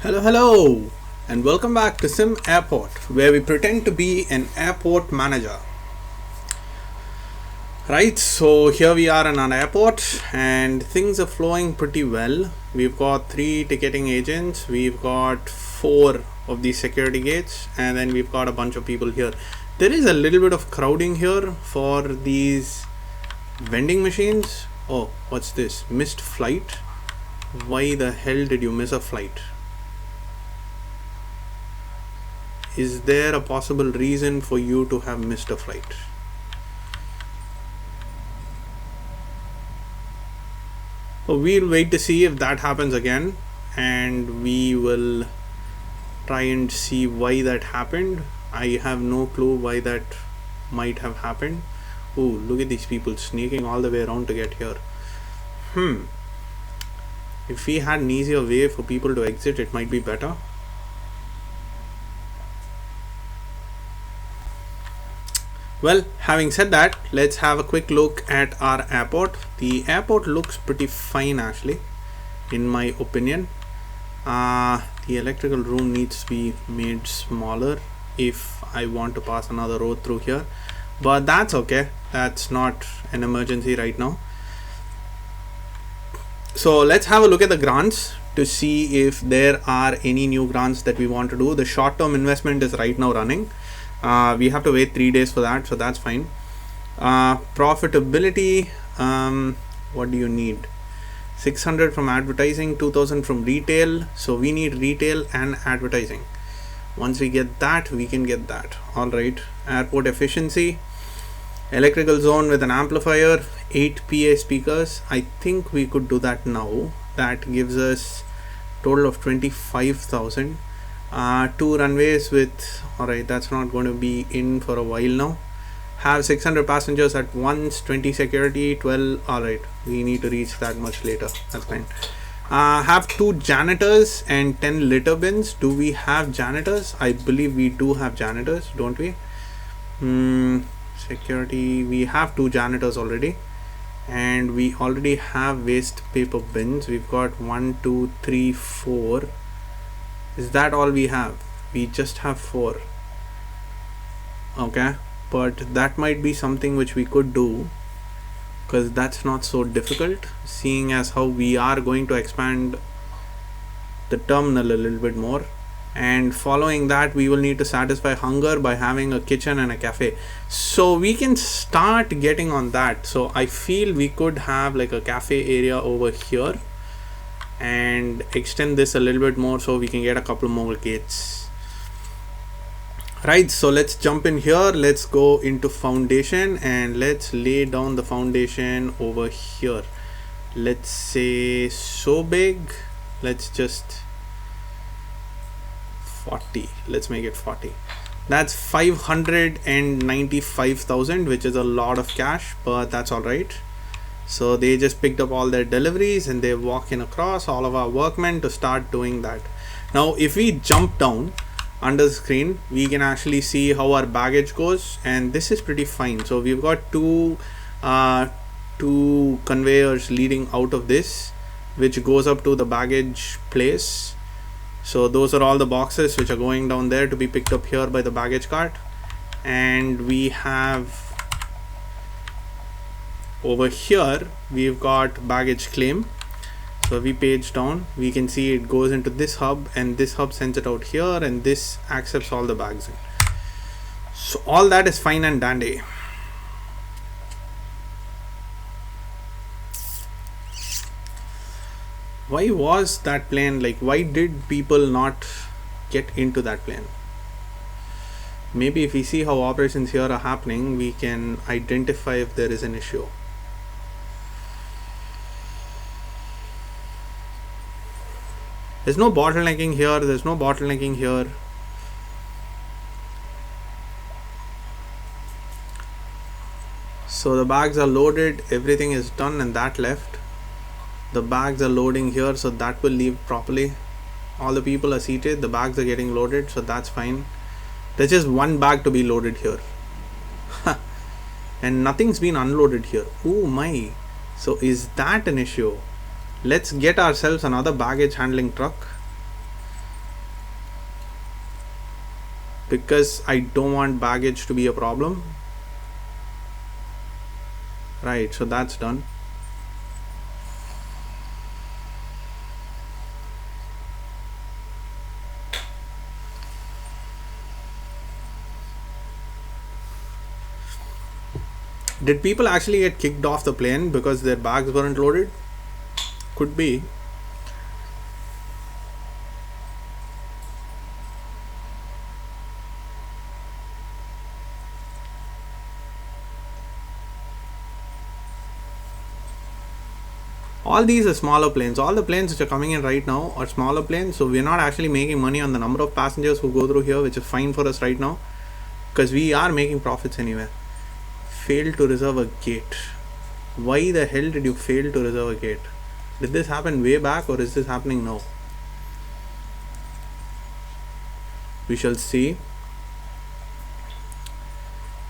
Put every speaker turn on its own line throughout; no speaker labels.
Hello, and welcome back to Sim Airport, where we pretend to be an airport manager. Right, so here we are in an airport, and things are flowing pretty well. We've got 3 ticketing agents, we've got 4 of these security gates, and then we've got a bunch of people here. There is a little bit of crowding here for these vending machines. Oh, what's this? Missed flight? Why the hell did you miss a flight? Is there a possible reason for you to have missed a flight? So we'll wait to see if that happens again, and we will try and see why that happened. I have no clue why that might have happened. Oh, look at these people sneaking all the way around to get here. If we had an easier way for people to exit, it might be better. Well, having said that, let's have a quick look at our airport. The airport looks pretty fine actually, in my opinion. The electrical room needs to be made smaller if I want to pass another road through here, but that's okay. That's not an emergency right now. So let's have a look at the grants to see if there are any new grants that we want to do. The short-term investment is right now running. We have to wait 3 days for that, so that's fine. Profitability, what do you need? 600 from advertising, 2000 from retail, so we need retail and advertising. Once we get that, we can get that. Alright, airport efficiency, electrical zone with an amplifier, 8 PA speakers. I think we could do that now. That gives us total of 25,000. 2 runways with, alright, that's not going to be in for a while now. Have 600 passengers at once, 20 security, 12, alright, we need to reach that much later, that's fine. Have 2 janitors and 10 litter bins. Do we have janitors? I believe we do have janitors, don't we? Security, we have 2 janitors already, and we already have waste paper bins. We've got 1, 2, 3, 4. Is that all we have? We just have 4. Okay, but that might be something which we could do, because that's not so difficult, seeing as how we are going to expand the terminal a little bit more, and following that we will need to satisfy hunger by having a kitchen and a cafe. So we can start getting on that. So I feel we could have like a cafe area over here and extend this a little bit more so we can get a couple more gates. Right, so let's jump in here. Let's go into foundation and let's lay down the foundation over here. Let's say so big, let's just 40, let's make it 40. That's 595,000, which is a lot of cash, but that's all right. So they just picked up all their deliveries and they're walking across, all of our workmen, to start doing that. Now if we jump down under the screen, we can actually see how our baggage goes, and this is pretty fine. So we've got two conveyors leading out of this, which goes up to the baggage place. So those are all the boxes which are going down there to be picked up here by the baggage cart. And we have over here, we've got baggage claim. So if we page down, we can see it goes into this hub, and this hub sends it out here, and this accepts all the bags in. So all that is fine and dandy. Why was that plane, like, why did people not get into that plane? Maybe if we see how operations here are happening, we can identify if there is an issue. There's no bottlenecking here, there's no bottlenecking here. So the bags are loaded, everything is done, and that left. The bags are loading here, so that will leave properly. All the people are seated, the bags are getting loaded, so that's fine. There's just 1 bag to be loaded here. And nothing's been unloaded here. Oh my. So is that an issue? Let's get ourselves another baggage handling truck. because I don't want baggage to be a problem. Right, so that's done. Did people actually get kicked off the plane because their bags weren't loaded? Could be. All these are smaller planes. All the planes which are coming in right now are smaller planes, so we're not actually making money on the number of passengers who go through here, which is fine for us right now because we are making profits anyway. Failed to reserve a gate. Why the hell did you fail to reserve a gate? Did this happen way back or is this happening now? We shall see.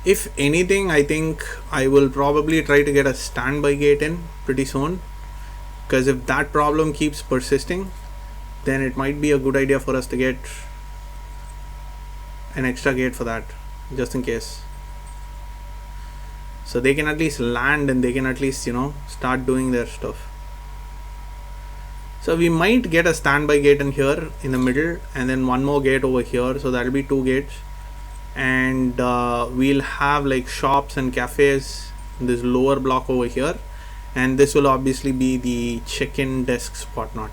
If anything, I think I will probably try to get a standby gate in pretty soon, because if that problem keeps persisting, then it might be a good idea for us to get an extra gate for that, just in case. So they can at least land and they can at least, start doing their stuff. So we might get a standby gate in here in the middle and then one more gate over here, so that'll be 2 gates. And we'll have like shops and cafes in this lower block over here, and this will obviously be the check-in desks, whatnot.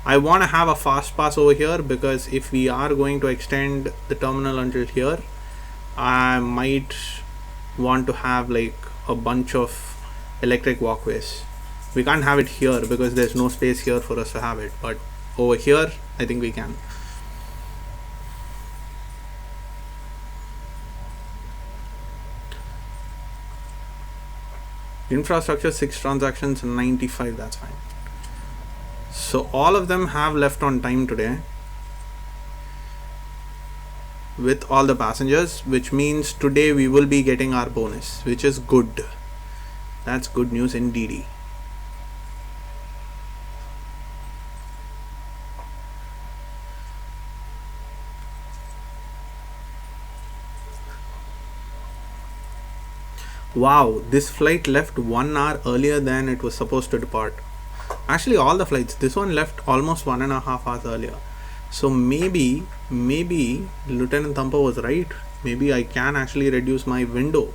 I want to have a fast pass over here because if we are going to extend the terminal until here, I might want to have like a bunch of electric walkways. We can't have it here because there's no space here for us to have it, but over here I think we can. Infrastructure 6 transactions, 95, that's fine. So all of them have left on time today with all the passengers, which means today we will be getting our bonus, which is good. That's good news indeed. Wow, this flight left 1 hour earlier than it was supposed to depart. Actually, all the flights, this one left almost 1.5 hours earlier. So maybe Lieutenant Thumper was right. Maybe I can actually reduce my window.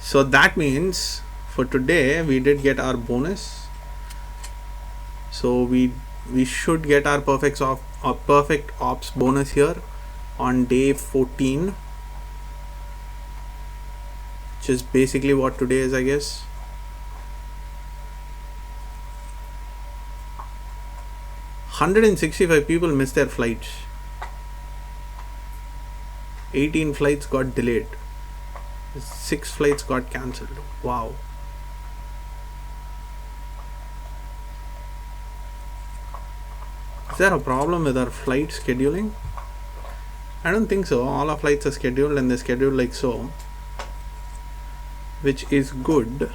So that means for today we did get our bonus. So we should get our perfect ops bonus here on day 14. Which is basically what today is, I guess. $165 people missed their flights. 18 flights got delayed. 6 flights got cancelled. Wow. Is there a problem with our flight scheduling? I don't think so. All our flights are scheduled and they're scheduled like so, which is good.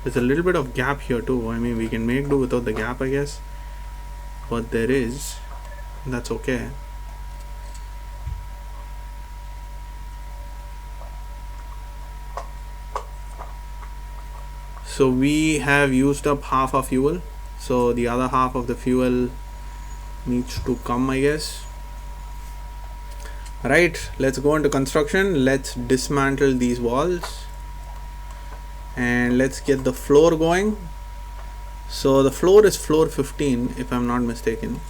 There's a little bit of gap here too. I mean, we can make do without the gap, I guess, but there is, that's okay. So we have used up half our fuel, so the other half of the fuel needs to come, I guess. Right, let's go into construction. Let's dismantle these walls and let's get the floor going. So the floor is floor 15 if I'm not mistaken.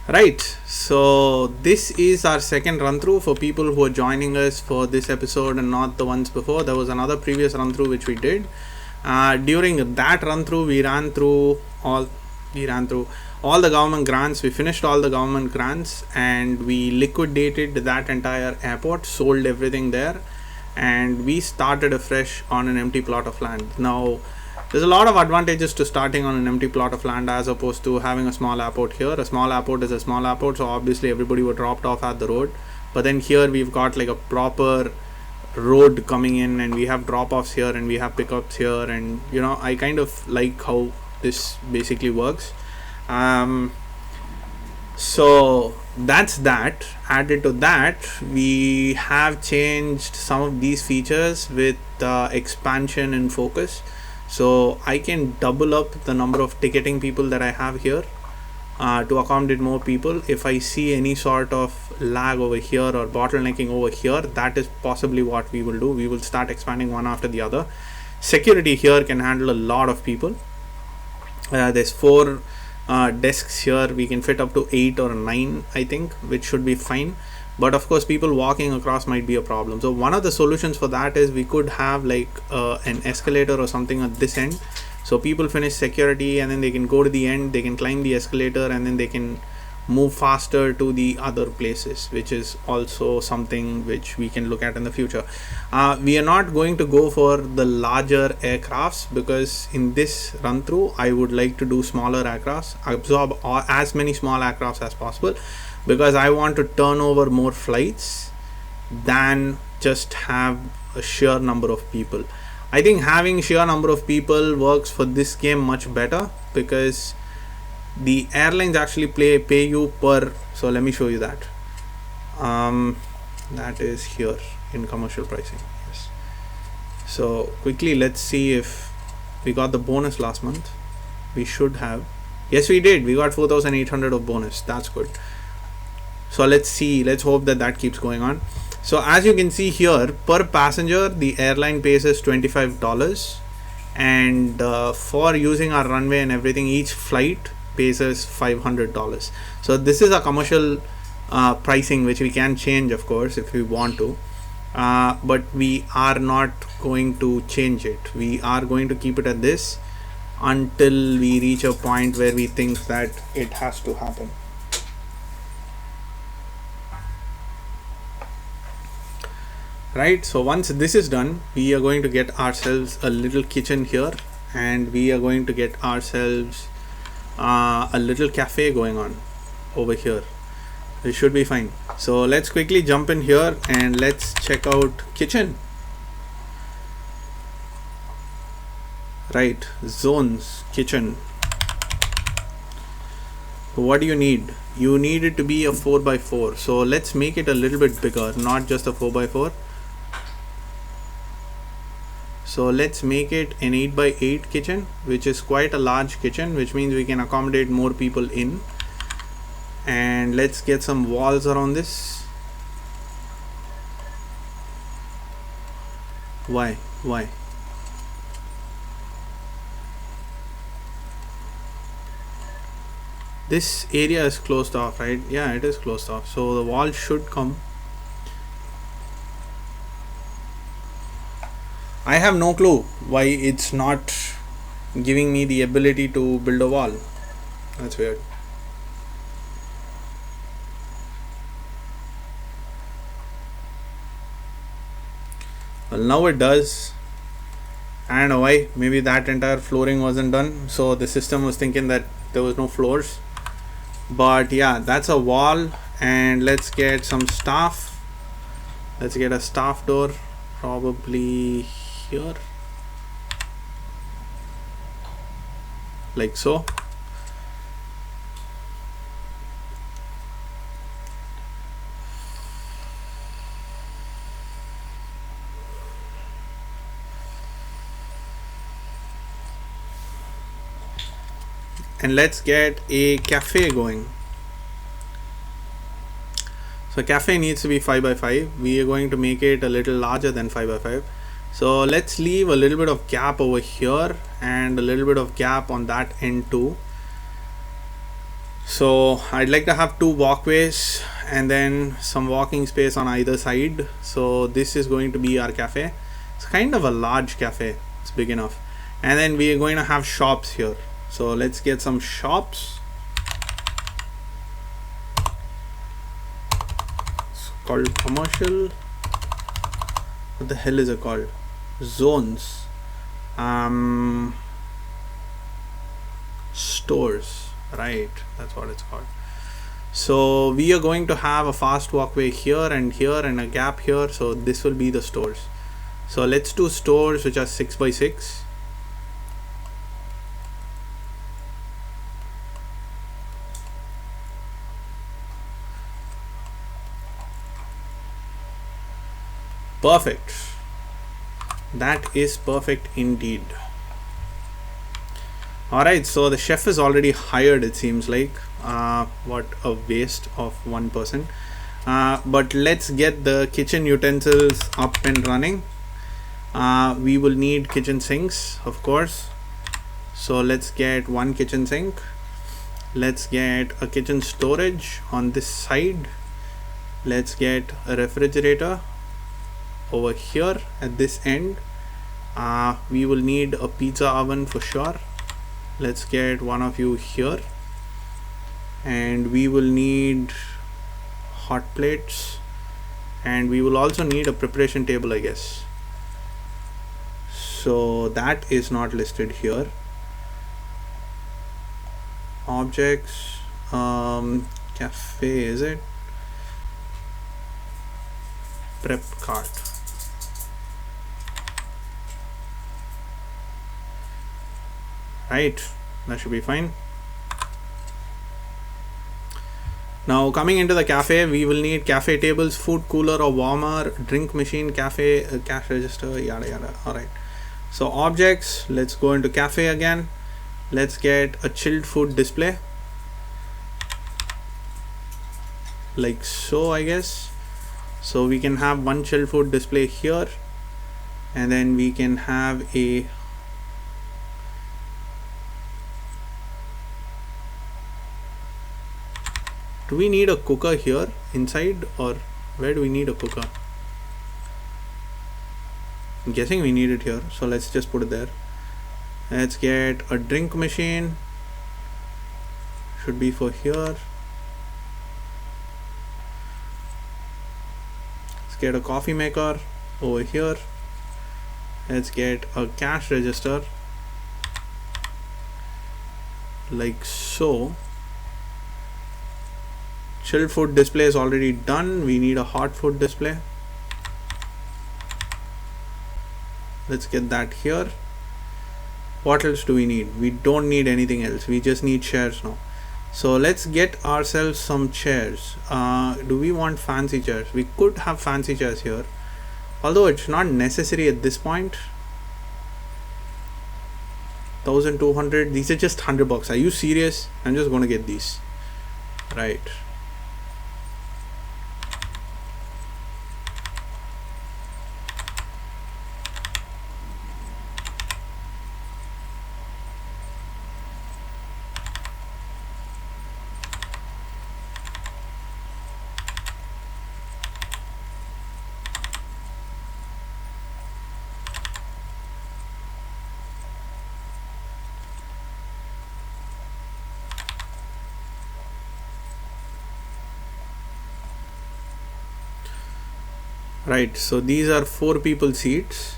Right, so this is our second run through for people who are joining us for this episode and not the ones before. There was another previous run through which we did. During that run through, we ran through all the government grants. We finished all the government grants and we liquidated that entire airport, sold everything there, and we started afresh on an empty plot of land. Now There's a lot of advantages to starting on an empty plot of land as opposed to having a small airport here. A small airport is a small airport, so obviously everybody would dropped off at the road. But then here we've got like a proper road coming in, and we have drop-offs here and we have pickups here, and you know, I kind of like how this basically works. So that's that. Added to that, we have changed some of these features with expansion and focus. So I can double up the number of ticketing people that I have here to accommodate more people. If I see any sort of lag over here or bottlenecking over here, that is possibly what we will do. We will start expanding one after the other. Security here can handle a lot of people. There's 4 desks here. We can fit up to 8 or 9, I think, which should be fine. But of course, people walking across might be a problem. So one of the solutions for that is we could have like an escalator or something at this end. So people finish security and then they can go to the end, they can climb the escalator, and then they can move faster to the other places, which is also something which we can look at in the future. We are not going to go for the larger aircrafts, because in this run through I would like to do smaller aircrafts, absorb as many small aircrafts as possible, because I want to turn over more flights than just have a sheer number of people. I think having sheer number of people works for this game much better, because the airlines actually pay you per. So let me show you that. That is here in commercial pricing. Yes. So quickly, let's see if we got the bonus last month. We should have. Yes, we did. We got 4,800 of bonus. That's good. So let's see. Let's hope that that keeps going on. So as you can see here, per passenger, the airline pays us $25, and for using our runway and everything, each flight pays us $500. So this is a commercial pricing, which we can change, of course, if we want to, but we are not going to change it. We are going to keep it at this until we reach a point where we think that it has to happen. Right, so once this is done, we are going to get ourselves a little kitchen here, and we are going to get ourselves a little cafe going on over here. It should be fine. So let's quickly jump in here and let's check out kitchen. Right, zones, kitchen. What do you need? You need it to be a 4x4. So let's make it a little bit bigger, not just a 4x4. So let's make it an 8x8 kitchen, which is quite a large kitchen, which means we can accommodate more people in. And let's get some walls around this. Why? This area is closed off, right? Yeah, it is closed off. So the wall should come. I have no clue why it's not giving me the ability to build a wall. That's weird. Well, now it does. I don't know why. Maybe that entire flooring wasn't done, so the system was thinking that there was no floors. But yeah, that's a wall. And let's get some staff. Let's get a staff door, probably here, like so. And let's get a cafe going. So cafe needs to be 5x5. We are going to make it a little larger than 5x5. So let's leave a little bit of gap over here and a little bit of gap on that end too. So I'd like to have 2 walkways and then some walking space on either side. So this is going to be our cafe. It's kind of a large cafe. It's big enough. And then we are going to have shops here. So let's get some shops. It's called commercial. What the hell is it called? Zones. stores, right? That's what it's called. So we are going to have a fast walkway here and a gap here, so this will be the stores. So let's do stores which are 6 by 6. Perfect. That is perfect indeed. Alright, so the chef is already hired, it seems like. What a waste of one person. But let's get the kitchen utensils up and running. We will need kitchen sinks, of course. So let's get one kitchen sink. Let's get a kitchen storage on this side. Let's get a refrigerator over here at this end. We will need a pizza oven for sure. Let's get one of you here, and we will need hot plates, and we will also need a preparation table, I guess. So that is not listed here. Objects, cafe, is it? Prep cart. Right, that should be fine. Now coming into the cafe, we will need cafe tables, food cooler or warmer, drink machine, cafe, cash register, yada yada. Alright, so objects, let's go into cafe again. Let's get a chilled food display, like so, I guess. So we can have one chilled food display here, and then we can have a do we need a cooker here inside, or where do we need a cooker? I'm guessing we need it here, so let's just put it there. Let's get a drink machine, should be for here. Let's get a coffee maker over here. Let's get a cash register, like so. Chilled food display is already done. We need a hot food display. Let's get that here. What else do we need? We don't need anything else. We just need chairs now. So let's get ourselves some chairs. Do we want fancy chairs? We could have fancy chairs here, although it's not necessary at this point. 1200. These are just $100. Are you serious? I'm just gonna get these. Right. Right, so these are 4 people seats,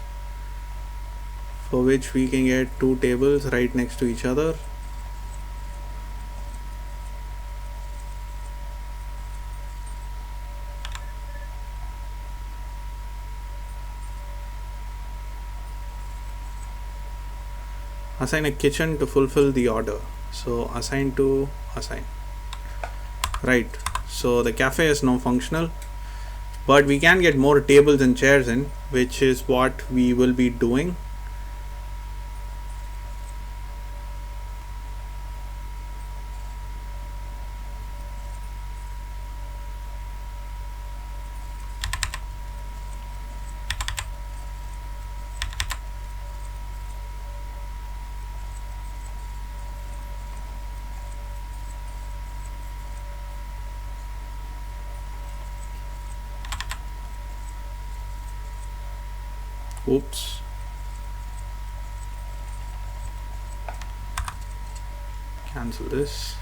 for which we can get 2 tables right next to each other. Assign a kitchen to fulfill the order. So assign to assign. Right, so the cafe is now functional, but we can get more tables and chairs in, which is what we will be doing. Oops. Cancel this.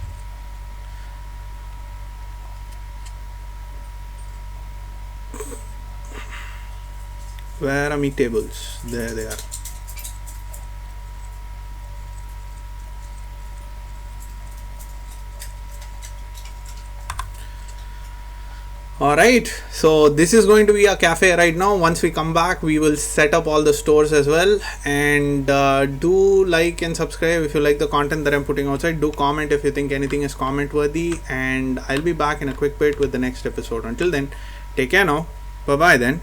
Where are my tables? There they are. All right, so this is going to be a cafe right now. Once we come back, we will set up all the stores as well. And do like and subscribe if you like the content that I'm putting outside. Do comment if you think anything is comment worthy, and I'll be back in a quick bit with the next episode. Until then, take care now. Bye bye then.